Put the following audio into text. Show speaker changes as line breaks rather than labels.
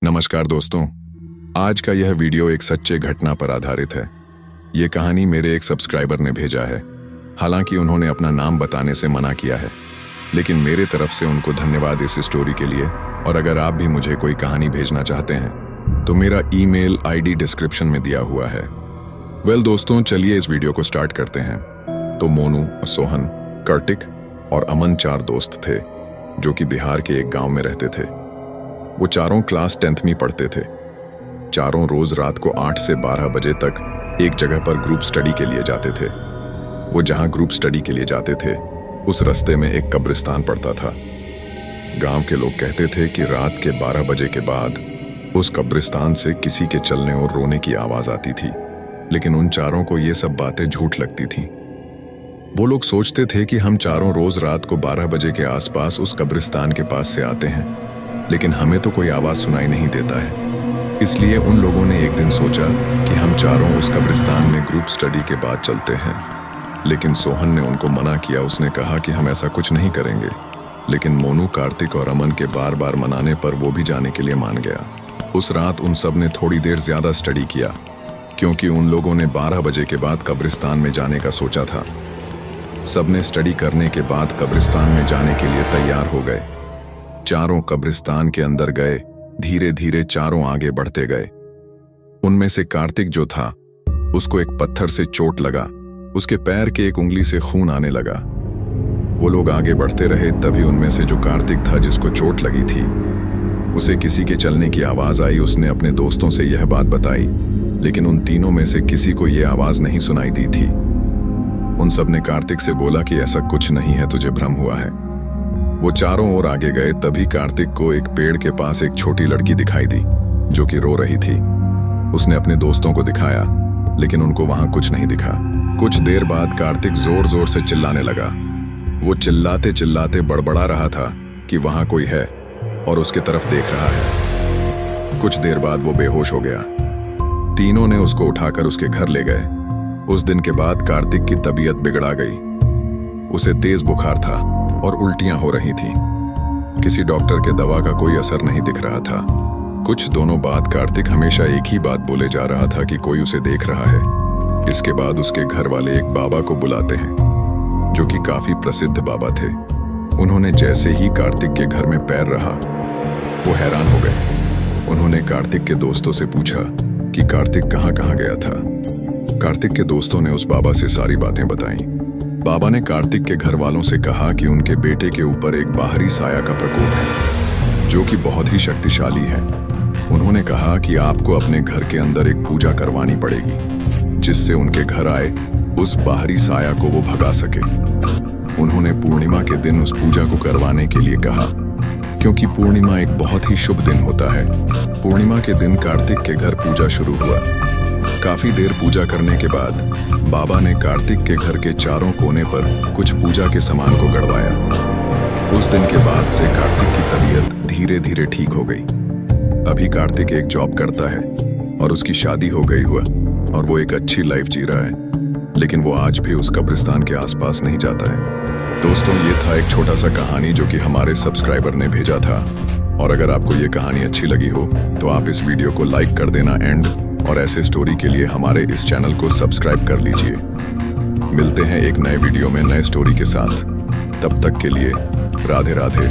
नमस्कार दोस्तों, आज का यह वीडियो एक सच्चे घटना पर आधारित है। ये कहानी मेरे एक सब्सक्राइबर ने भेजा है। हालांकि उन्होंने अपना नाम बताने से मना किया है, लेकिन मेरे तरफ से उनको धन्यवाद इस स्टोरी के लिए। और अगर आप भी मुझे कोई कहानी भेजना चाहते हैं तो मेरा ईमेल आईडी डिस्क्रिप्शन में दिया हुआ है। दोस्तों, चलिए इस वीडियो को स्टार्ट करते हैं। तो मोनू, सोहन, कार्तिक और अमन 4 दोस्त थे जो कि बिहार के एक गांव में रहते थे। वो चारों क्लास 10th में पढ़ते थे। चारों रोज रात को 8 से 12 बजे तक एक जगह पर ग्रुप स्टडी के लिए जाते थे। वो जहां ग्रुप स्टडी के लिए जाते थे उस रास्ते में एक कब्रिस्तान पड़ता था। गांव के लोग कहते थे कि रात के 12 बजे के बाद उस कब्रिस्तान से किसी के चलने और रोने की आवाज आती थी, लेकिन उन चारों को ये सब बातें झूठ लगती थीं। वो लोग सोचते थे कि हम चारों रोज रात को 12 बजे के आसपास उस कब्रिस्तान के पास से आते हैं, लेकिन हमें तो कोई आवाज सुनाई नहीं देता है। इसलिए उन लोगों ने एक दिन सोचा कि हम चारों उस कब्रिस्तान में ग्रुप स्टडी के बाद चलते हैं। लेकिन सोहन ने उनको मना किया। उसने कहा कि हम ऐसा कुछ नहीं करेंगे। लेकिन मोनू, कार्तिक और अमन के बार बार मनाने पर वो भी जाने के लिए मान गया। उस रात उन सब ने थोड़ी देर ज्यादा स्टडी किया, क्योंकि उन लोगों ने 12 बजे के बाद कब्रिस्तान में जाने का सोचा था। सबने स्टडी करने के बाद कब्रिस्तान में जाने के लिए तैयार हो गए। चारों कब्रिस्तान के अंदर गए। धीरे धीरे चारों आगे बढ़ते गए। उनमें से कार्तिक जो था, उसको एक पत्थर से चोट लगा। उसके पैर के एक उंगली से खून आने लगा। वो लोग आगे बढ़ते रहे। तभी उनमें से जो कार्तिक था, जिसको चोट लगी थी, उसे किसी के चलने की आवाज आई। उसने अपने दोस्तों से यह बात बताई, लेकिन उन तीनों में से किसी को यह आवाज नहीं सुनाई दी थी। उन सब ने कार्तिक से बोला कि ऐसा कुछ नहीं है, तुझे भ्रम हुआ है। वो चारों ओर आगे गए। तभी कार्तिक को एक पेड़ के पास एक छोटी लड़की दिखाई दी जो कि रो रही थी। उसने अपने दोस्तों को दिखाया, लेकिन उनको वहां कुछ नहीं दिखा। कुछ देर बाद कार्तिक जोर जोर से चिल्लाने लगा। वो चिल्लाते चिल्लाते बड़बड़ा रहा था कि वहां कोई है और उसके तरफ देख रहा है। कुछ देर बाद वो बेहोश हो गया। तीनों ने उसको उठाकर उसके घर ले गए। उस दिन के बाद कार्तिक की तबीयत बिगड़ा गई। उसे तेज बुखार था और उल्टियां हो रही थीं। किसी डॉक्टर के दवा का कोई असर नहीं दिख रहा था। कुछ दिनों बाद कार्तिक हमेशा एक ही बात बोले जा रहा था कि कोई उसे देख रहा है। इसके बाद उसके घर वाले एक बाबा को बुलाते हैं जो कि काफी प्रसिद्ध बाबा थे। उन्होंने जैसे ही कार्तिक के घर में पैर रहा, वो हैरान हो गए। उन्होंने कार्तिक के दोस्तों से पूछा कि कार्तिक कहाँ कहाँ गया था। कार्तिक के दोस्तों ने उस बाबा से सारी बातें बताई। बाबा ने कार्तिक के घर वालों से कहा कि उनके बेटे के ऊपर एक बाहरी साया का प्रकोप है जो कि बहुत ही शक्तिशाली है। उन्होंने कहा कि आपको अपने घर के अंदर एक पूजा करवानी पड़ेगी, जिससे उनके घर आए उस बाहरी साया को वो भगा सके। उन्होंने पूर्णिमा के दिन उस पूजा को करवाने के लिए कहा, क्योंकि पूर्णिमा एक बहुत ही शुभ दिन होता है। पूर्णिमा के दिन कार्तिक के घर पूजा शुरू हुआ। काफी देर पूजा करने के बाद बाबा ने कार्तिक के घर के चारों कोने पर कुछ पूजा के सामान को गड़वाया। उस दिन के बाद से कार्तिक की तबीयत धीरे धीरे ठीक हो गई। अभी कार्तिक एक जॉब करता है और उसकी शादी हो गई हुआ और वो एक अच्छी लाइफ जी रहा है, लेकिन वो आज भी उस कब्रिस्तान के आसपास नहीं जाता है। दोस्तों, ये था एक छोटा सा कहानी जो कि हमारे सब्सक्राइबर ने भेजा था। और अगर आपको ये कहानी अच्छी लगी हो तो आप इस वीडियो को लाइक कर देना और ऐसे स्टोरी के लिए हमारे इस चैनल को सब्सक्राइब कर लीजिए। मिलते हैं एक नए वीडियो में नए स्टोरी के साथ। तब तक के लिए राधे राधे।